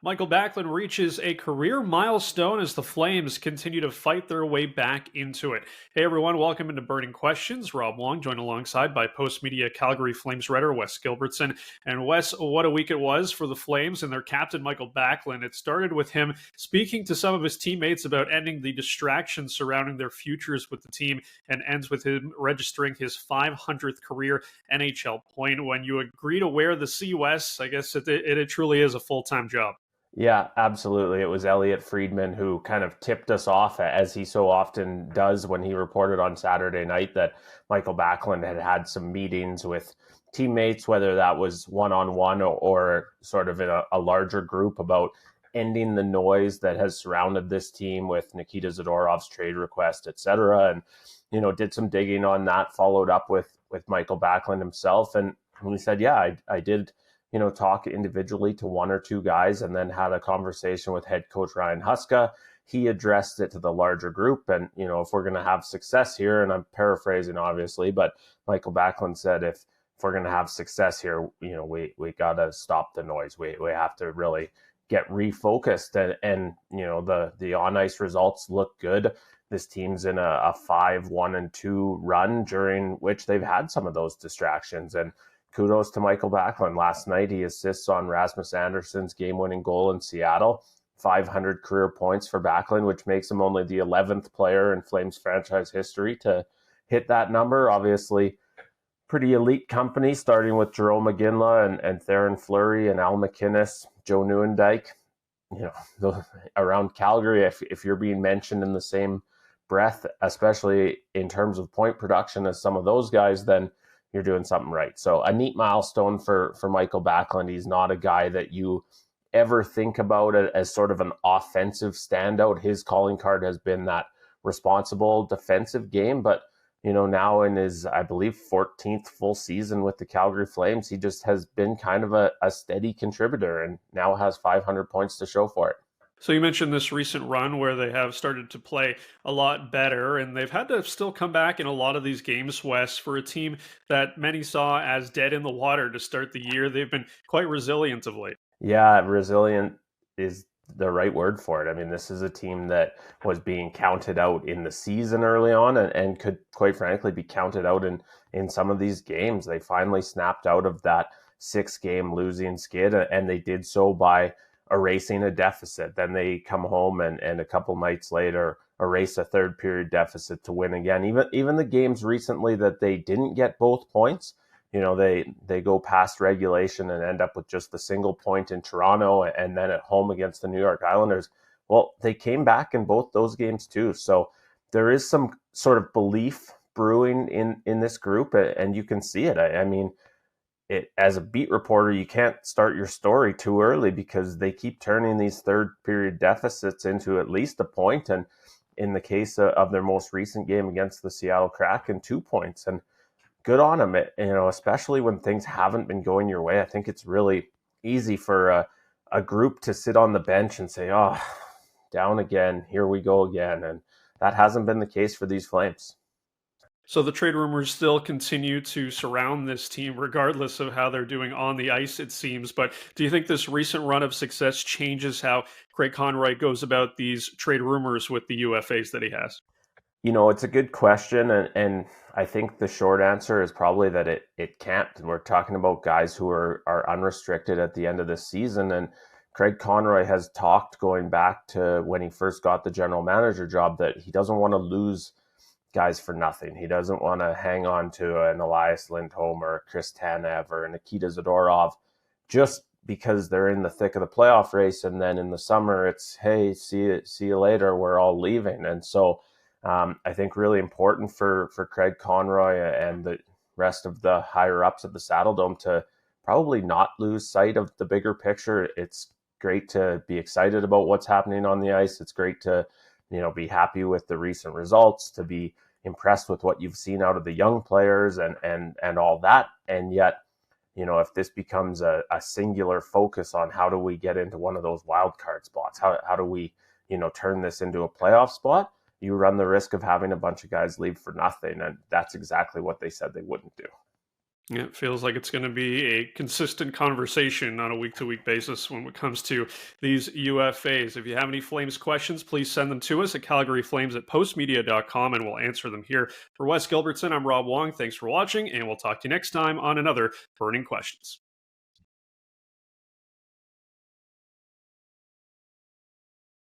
Mickael Backlund reaches a career milestone as the Flames continue to fight their way back into it. Hey everyone, welcome into Burning Questions. Rob Wong joined alongside by Postmedia Calgary Flames writer Wes Gilbertson. And Wes, what a week it was for the Flames and their captain Mickael Backlund. It started with him speaking to some of his teammates about ending the distractions surrounding their futures with the team, and ends with him registering his 500th career NHL point. When you agree to wear the C, Wes, I guess it truly is a full-time job. Yeah, absolutely. It was Elliot Friedman who kind of tipped us off, as he so often does when he reported on Saturday night, that Mickael Backlund had had some meetings with teammates, whether that was one-on-one or sort of in a larger group, about ending the noise that has surrounded this team with Nikita Zadorov's trade request, et cetera. And, did some digging on that, followed up with Mickael Backlund himself. And he said, yeah, I did talk individually to one or two guys, and then had a conversation with head coach Ryan Huska. He addressed it to the larger group. And, if we're going to have success here, and I'm paraphrasing obviously, but Mickael Backlund said, if we're going to have success here, we got to stop the noise. We have to really get refocused, and the on ice results look good. This team's in a 5-1-2 run, during which they've had some of those distractions. And kudos to Mickael Backlund. Last night, he assists on Rasmus Andersson's game-winning goal in Seattle. 500 career points for Backlund, which makes him only the 11th player in Flames franchise history to hit that number. Obviously, pretty elite company, starting with Jerome McGinley and Theoren Fleury and Al MacInnis, Joe Nieuwendyk. Around Calgary, if you're being mentioned in the same breath, especially in terms of point production as some of those guys, then you're doing something right. So a neat milestone for Mickael Backlund. He's not a guy that you ever think about as sort of an offensive standout. His calling card has been that responsible defensive game, but now in his, I believe, 14th full season with the Calgary Flames, he just has been kind of a steady contributor, and now has 500 points to show for it. So you mentioned this recent run where they have started to play a lot better, and they've had to still come back in a lot of these games, Wes, for a team that many saw as dead in the water to start the year. They've been quite resilient of late. Yeah, resilient is the right word for it. I mean, this is a team that was being counted out in the season early on, and could, quite frankly, be counted out in some of these games. They finally snapped out of that 6-game losing skid, and they did so by erasing a deficit. Then they come home and a couple nights later erase a third period deficit to win again. Even the games recently that they didn't get both points, they go past regulation and end up with just the single point in Toronto, and then at home against the New York Islanders. Well, they came back in both those games too. So there is some sort of belief brewing in this group, and you can see it. I mean, as a beat reporter, you can't start your story too early, because they keep turning these third period deficits into at least a point. And in the case of their most recent game against the Seattle Kraken, 2 points. And good on them, especially when things haven't been going your way. I think it's really easy for a group to sit on the bench and say, oh, down again, here we go again. And that hasn't been the case for these Flames. So the trade rumors still continue to surround this team, regardless of how they're doing on the ice, it seems. But do you think this recent run of success changes how Craig Conroy goes about these trade rumors with the UFAs that he has? It's a good question, and I think the short answer is probably that it can't. We're talking about guys who are unrestricted at the end of this season, and Craig Conroy has talked, going back to when he first got the general manager job, that he doesn't want to lose guys for nothing. He doesn't want to hang on to an Elias Lindholm or Chris Tanev or Nikita Zadorov just because they're in the thick of the playoff race, and then in the summer it's, hey, see you later, we're all leaving. And so I think really important for Craig Conroy and the rest of the higher ups at the Saddledome to probably not lose sight of the bigger picture. It's great to be excited about what's happening on the ice. It's great to be happy with the recent results, to be impressed with what you've seen out of the young players and all that. And yet, if this becomes a singular focus on how do we get into one of those wild card spots, how do we turn this into a playoff spot, you run the risk of having a bunch of guys leave for nothing. And that's exactly what they said they wouldn't do. Yeah, it feels like it's going to be a consistent conversation on a week-to-week basis when it comes to these UFAs. If you have any Flames questions, please send them to us at calgaryflames@postmedia.com, and we'll answer them here. For Wes Gilbertson, I'm Rob Wong. Thanks for watching, and we'll talk to you next time on another Burning Questions.